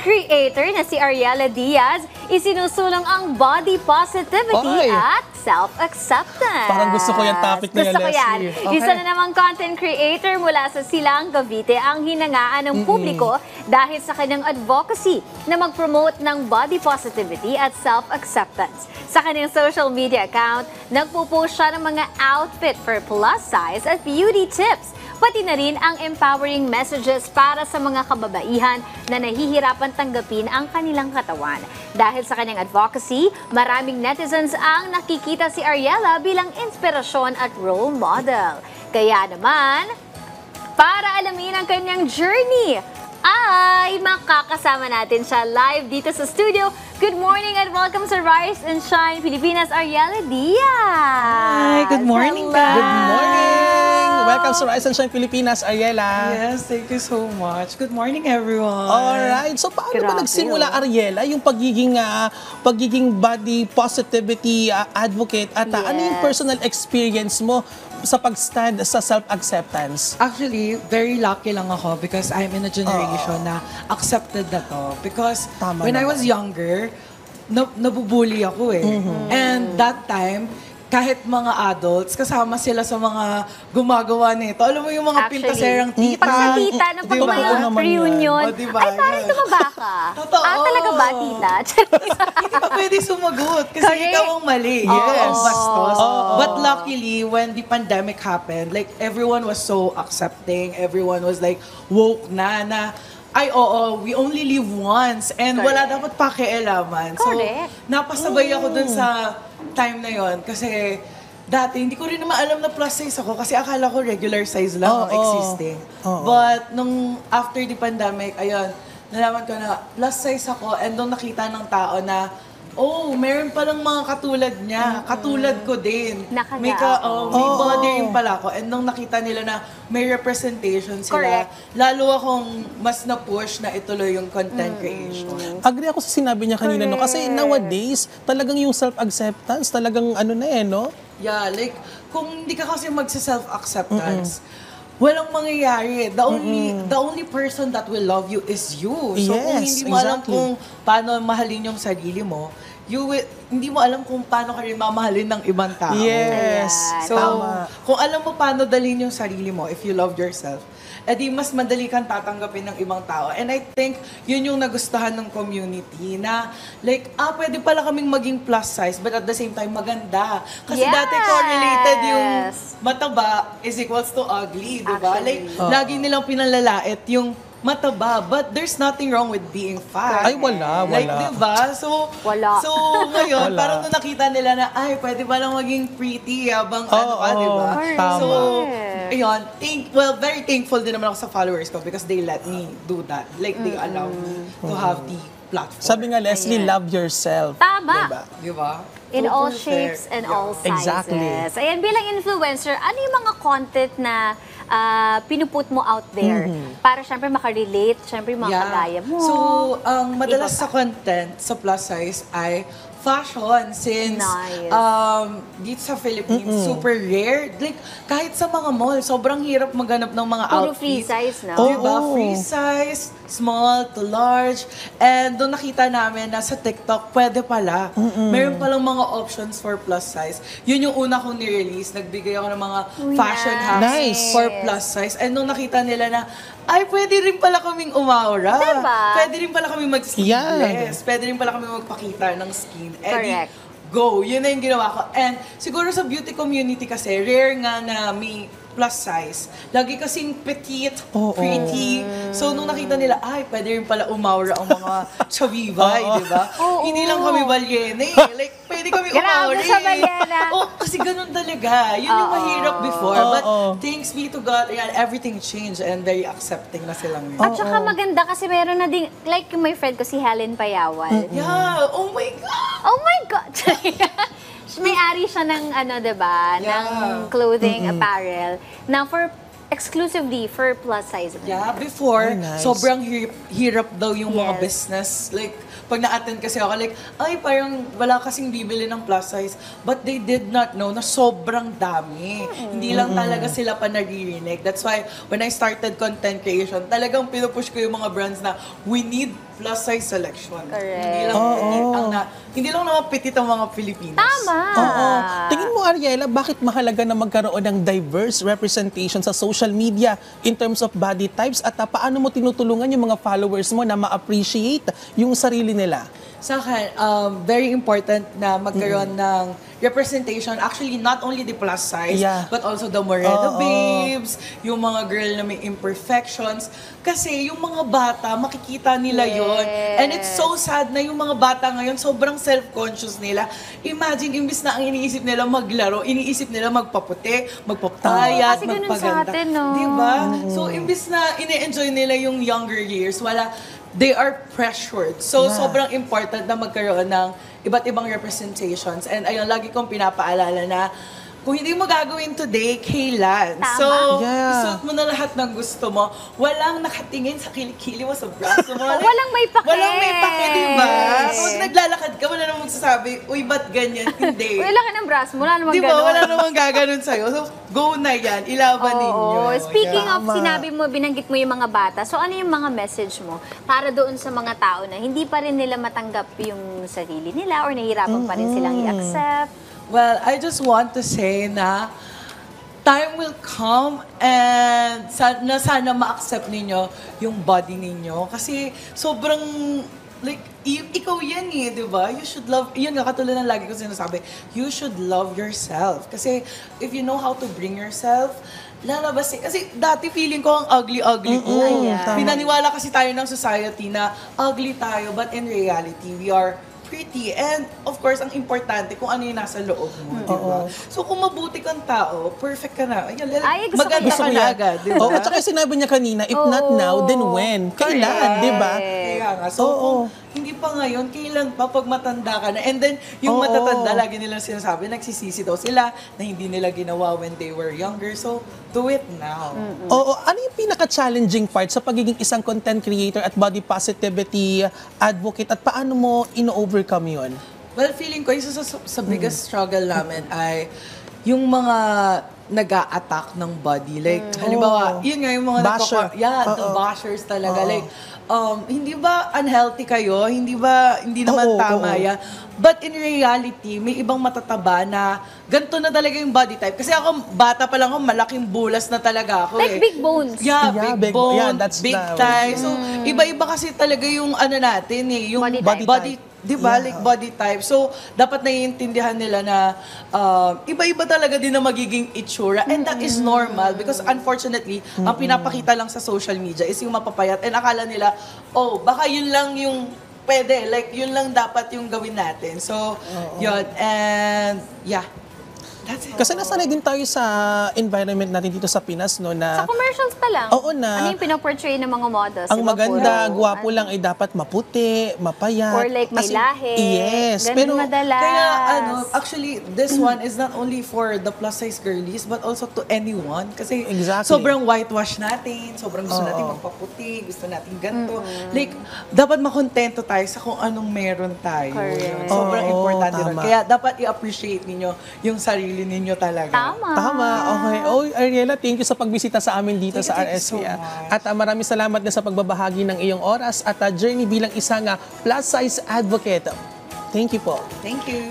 creator na si Ariela Diaz, isinusulong ang body positivity at self-acceptance. Parang gusto ko yung topic na yan, Gusto ko yan. Leslie. Okay. Isa na namang content creator mula sa Silang, Cavite ang hinangaan ng publiko dahil sa kanyang advocacy na mag-promote ng body positivity at self-acceptance. Sa kanyang social media account, nagpo-post siya ng mga outfit for plus size at beauty tips. Pati na rin ang empowering messages para sa mga kababaihan na nahihirapan tanggapin ang kanilang katawan. Dahil sa kanyang advocacy, maraming netizens ang nakikita si Ariela bilang inspirasyon at role model. Kaya naman, para alamin ang kanyang journey, ay makakasama natin siya live dito sa studio. Good morning and welcome sa Rise and Shine Pilipinas, Ariela Diaz. Hi, good morning, Hello. guys. Good morning! Welcome sa Rise and Shine Pilipinas, Ariela. Yes, thank you so much. Good morning, everyone. Alright, so paano ba Grabe, nagsimula, Ariela, yung pagiging body positivity advocate at ano yung Yes. personal experience mo sa pag-stand sa self-acceptance? Actually, very lucky lang ako because I'm in a generation na accepted na to. Because Tama when I naman. was younger, nabubully ako eh. And that time, kahit mga adults, kasama sila sa mga gumagawa nito. Alam mo yung mga pintaserang tita. Pag sa tita, na pag Diba? mga naman yan. reunion, O, diba? ay parang Yan. tumaba ka. Totoo. Talaga ba, tita? Hindi ka pwede sumagot kasi Correct. ikaw ang mali. Yes. Ikaw ang bastos. Oo. But luckily, when the pandemic happened, like everyone was so accepting. Everyone was like woke na ay, oo, we only live once and wala dapat pakialaman. So, Correct. napasabay ako dun sa time na yon kasi dati, hindi ko rin naman alam na plus size ako kasi akala ko regular size lang ang existing. But nung after the pandemic, ayun, nalaman ko na plus size ako and nung nakita ng tao na oh, meron palang mga katulad niya. Katulad ko din. May body rin pala ako. And nung nakita nila na may representation sila, Correct. lalo akong mas na-push na ituloy yung content creation. Agree ako sa sinabi niya kanina, no? Kasi nowadays, talagang yung self-acceptance, talagang ano na no? Yeah, like, kung hindi ka kasi magsa-self-acceptance, walang mangyayari. The only person that will love you is you. So, kung Yes, hindi mo alam exactly. kung paano mahalin yung sarili mo, hindi mo alam kung paano ka rin mamahalin ng ibang tao. Yes. Ayan. So, Tama. kung alam mo paano dalhin yung sarili mo, if you love yourself, edi mas madali kang tatanggapin ng ibang tao. And I think, yun yung nagustuhan ng community na, like, pwede pala kaming maging plus size, but at the same time, maganda. Kasi Yes. dati correlated yung mataba is equals to ugly, di ba? Actually. Like, lagi nilang pinalalait yung mataba, but there's nothing wrong with being fat. Ay, wala. Like, di ba? So, Wala. so ngayon, Wala. parang nung nakita nila na, ay, pwede palang maging pretty habang Oo, di ba? tama. So, ayun, very thankful din naman ako sa followers ko because they let me do that. Like, they allow me to have the platform. Sabi nga, Leslie, love yourself. Tama. Diba? Di ba? In So all perfect. shapes and all sizes. Exactly. Ayan, bilang influencer, ano yung mga content na pinuput mo out there? Para syempre makarelate, syempre yung mga kagaya mo. So, ang madalas Iba sa content sa plus size ay fashion since Nice. dito sa Philippines, super rare. Like, kahit sa mga mall, sobrang hirap maghanap ng mga Puro outfits. free size, no? Diba? Oo. Free size, small to large. And doon nakita namin na sa TikTok, pwede pala. Meron palang mga options for plus size. Yun yung una kong ni-release. Nagbigay ako ng mga fashion hacks Nice. for plus size. And nung nakita nila na, ay, pwede rin pala kaming umaura. Diba? Pwede rin pala kami mag-sleeveless. Pwede rin pala kami magpakita ng skin. Correct. Go. Yun na yung ginawa ko. And siguro sa beauty community kasi, rare nga na may plus size. Lagi kasing petite, pretty. So, nung nakita nila, ay, pwede rin pala umaura ang mga chavibay, di ba? Hindi lang kami balyene. Like, pwede kami umaura. Grabe sa balyena. Kasi ganun talaga. Yun yung mahirap before. But thanks be to God, ayan, everything changed and very accepting na sila ngayon. At saka maganda kasi meron na din, like yung my friend ko si Helen Payawal. Yeah, oh my God! Oh my God! May-ari siya ng ano, diba? Yeah. Ng clothing, apparel. Na for exclusively for plus size. Yeah, before, Oh, nice. sobrang hirap daw yung mga Yes. business. Like, pag na-attend kasi ako, like, ay, parang wala kasing bibili ng plus size. But they did not know na sobrang dami. Hindi lang talaga sila pa naririnig. That's why, when I started content creation, talagang pinupush ko yung mga brands na we need plus size selection. Correct. Hindi lang naman pitit ang mga Pilipinas. Tama! Oo. Tingin mo, Ariela, bakit mahalaga na magkaroon ng diverse representation sa social media in terms of body types at paano mo tinutulungan yung mga followers mo na ma-appreciate yung sarili nila? Sa akin, very important na magkaroon ng representation. Actually, not only the plus size, Yeah. but also the Moreno Oo. babes, yung mga girl na may imperfections. Kasi yung mga bata, makikita nila yon. And it's so sad na yung mga bata ngayon, sobrang self-conscious nila. Imagine, imbis na ang iniisip nila maglaro, iniisip nila magpaputi, magpapayat, Oo, kasi ganun magpaganda. sa atin, no? Diba? So, imbis na ine-enjoy nila yung younger years, they are pressured. So, Yeah. sobrang important na magkaroon ng iba't ibang representations. And ayun, lagi kong pinapaalala na kung hindi mo gagawin today, kailan? Tama. So, Yeah. isuot mo na lahat ng gusto mo. Walang nakatingin sa kilikili mo, sa braso mo. Walang may pake. Walang may pake, diba? Yes. Kung naglalakad ka, wala namang magsasabi, uy, ba't ganyan? Hindi. Uy, laki ng braso mo, wala namang Di ba? ganun. Wala namang gaganon sa'yo. So, go na yan. Ilaban ninyo. Oo. Speaking of, Tama. sinabi mo, binanggit mo yung mga bata. So, ano yung mga message mo para doon sa mga tao na hindi pa rin nila matanggap yung sarili nila or nahihirapan pa rin silang i-accept? Well, I just want to say na time will come and sana ma-accept ninyo yung body ninyo. Kasi sobrang, like, ikaw yan eh, di ba? You should love, yun nga, katulad ng lagi ko sinasabi, you should love yourself. Kasi if you know how to bring yourself, lalabas eh. Kasi dati feeling ko ang ugly-ugly ko. Ayan. Tama. Pinaniwala kasi tayo ng society na ugly tayo, but in reality, we are pretty. And of course, ang importante kung ano yung nasa loob mo, di ba? So kung mabuti kang tao, perfect ka na. Ayun, Ay, gusto ko maganda yan. ka na agad, di ba? Oo, at saka sinabi niya kanina, if not now, then when? Kailan, di ba? Kaya nga. So Oo. kung hindi pa ngayon, kailan pa pag matanda ka na? And then, yung Oo. matatanda, lagi nilang sinasabi, nagsisisi daw sila na hindi nila ginawa when they were younger. So, do it now. Oo, ano yung pinaka-challenging part sa pagiging isang content creator at body positivity advocate at paano mo ino-overcome yun? Well, feeling ko, isa sa biggest struggle namin ay yung mga nag-a-attack ng body. Like, halimbawa, yun nga yung mga Basher. the Oo. bashers talaga. Oo. Like, hindi ba unhealthy kayo? Hindi naman Oo, tama oo. yan? But in reality, may ibang matataba na ganito na talaga yung body type. Kasi ako, bata pa lang ako, malaking bulas na talaga ako Like eh. big bones. Yeah, Yeah, big big- bone, yeah, that's big the- thigh. So, iba-iba kasi talaga yung ano natin eh, yung Body type. di ba? Yeah. Like body type. So, dapat naiintindihan nila na iba-iba talaga din na magiging itsura. And that is normal because unfortunately, ang pinapakita lang sa social media is yung mapapayat. And akala nila, oh, baka yun lang yung pwede. Like, yun lang dapat yung gawin natin. So, yun. And, yeah. That's it. Kasi nasanay din tayo sa environment natin dito sa Pinas, no, Sa na commercials pa lang. Oo na. Ano yung pinoportray ng mga models? ang Diba, maganda, puro, gwapo ano, lang ay dapat maputi, mapayat. Or like may lahi. Yes, Ganun pero madalas. Kaya actually, this one is not only for the plus size girlies, but also to anyone. Kasi Exactly. sobrang whitewash natin, sobrang gusto natin magpaputi, gusto natin ganito. Like, dapat makontento tayo sa kung anong meron tayo. Correct. Sobrang Oo, importante rin. tama. Kaya dapat i-appreciate ninyo yung sarili ninyo talaga. Tama. Tama, okay. Oh, Ariela, thank you sa pagbisita sa amin dito Thank sa you RSP. so much. At maraming salamat na sa pagbabahagi ng iyong oras at journey bilang isang plus size advocate. Thank you po. Thank you.